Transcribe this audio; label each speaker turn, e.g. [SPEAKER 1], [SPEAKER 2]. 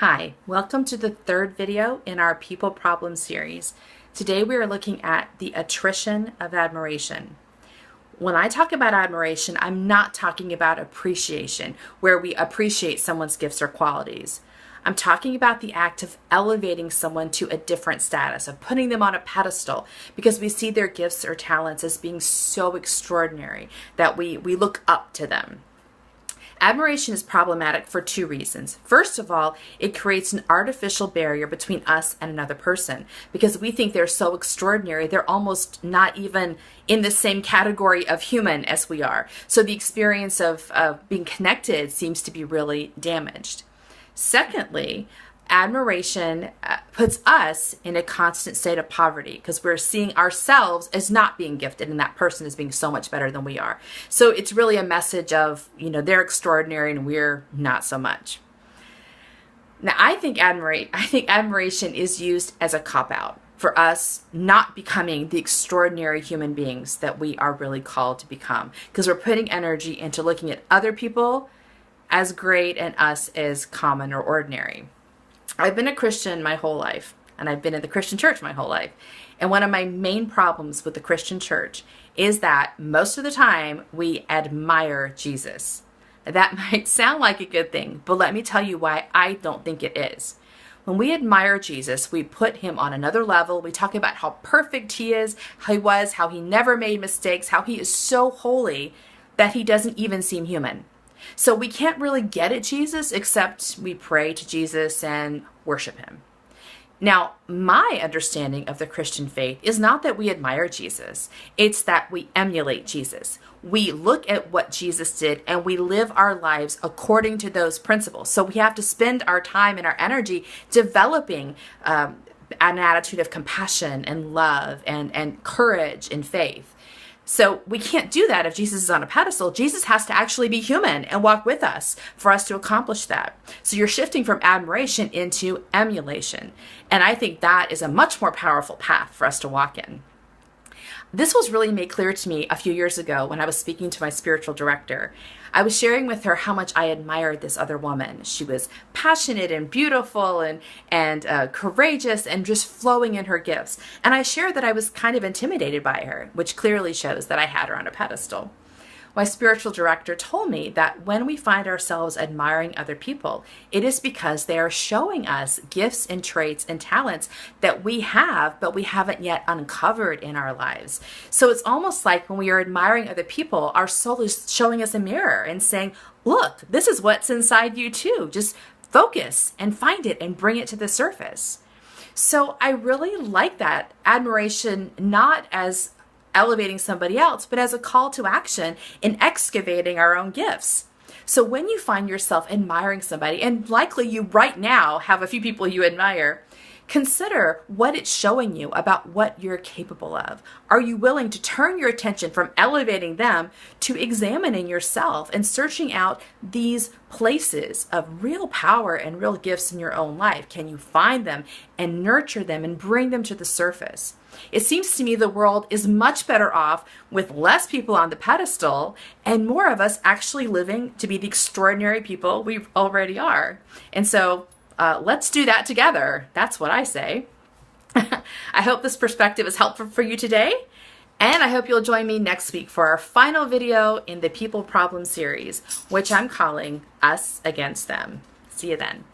[SPEAKER 1] Hi, welcome to the third video in our People Problem series. Today we are looking at the attrition of admiration. When I talk about admiration, I'm not talking about appreciation, where we appreciate someone's gifts or qualities. I'm talking about the act of elevating someone to a different status, of putting them on a pedestal, because we see their gifts or talents as being so extraordinary that we look up to them. Admiration is problematic for two reasons. First of all, it creates an artificial barrier between us and another person because we think they're so extraordinary, they're almost not even in the same category of human as we are. So the experience of being connected seems to be really damaged. Secondly, admiration puts us in a constant state of poverty because we're seeing ourselves as not being gifted and that person is being so much better than we are. So it's really a message of, they're extraordinary and we're not so much. Now, I think admiration is used as a cop-out for us not becoming the extraordinary human beings that we are really called to become, because we're putting energy into looking at other people as great and us as common or ordinary. I've been a Christian my whole life, and I've been in the Christian church my whole life. And one of my main problems with the Christian church is that most of the time we admire Jesus. That might sound like a good thing, but let me tell you why I don't think it is. When we admire Jesus, we put him on another level. We talk about how perfect he is, how he never made mistakes, how he is so holy that he doesn't even seem human. So we can't really get at Jesus except we pray to Jesus and worship him. Now, my understanding of the Christian faith is not that we admire Jesus. It's that we emulate Jesus. We look at what Jesus did and we live our lives according to those principles. So we have to spend our time and our energy developing an attitude of compassion and love and courage and faith. So we can't do that if Jesus is on a pedestal. Jesus has to actually be human and walk with us for us to accomplish that. So you're shifting from admiration into emulation. And I think that is a much more powerful path for us to walk in. This was really made clear to me a few years ago when I was speaking to my spiritual director. I was sharing with her how much I admired this other woman. She was passionate and beautiful and courageous and just flowing in her gifts. And I shared that I was kind of intimidated by her, which clearly shows that I had her on a pedestal. My spiritual director told me that when we find ourselves admiring other people, it is because they are showing us gifts and traits and talents that we have, but we haven't yet uncovered in our lives. So it's almost like when we are admiring other people, our soul is showing us a mirror and saying, look, this is what's inside you too. Just focus and find it and bring it to the surface. So I really like that admiration, not as elevating somebody else, but as a call to action in excavating our own gifts. So when you find yourself admiring somebody, and likely you right now have a few people you admire, consider what it's showing you about what you're capable of. Are you willing to turn your attention from elevating them to examining yourself and searching out these places of real power and real gifts in your own life? Can you find them and nurture them and bring them to the surface? It seems to me the world is much better off with less people on the pedestal and more of us actually living to be the extraordinary people we already are. And so let's do that together. That's what I say. I hope this perspective is helpful for you today. And I hope you'll join me next week for our final video in the People Problem series, which I'm calling Us Against Them. See you then.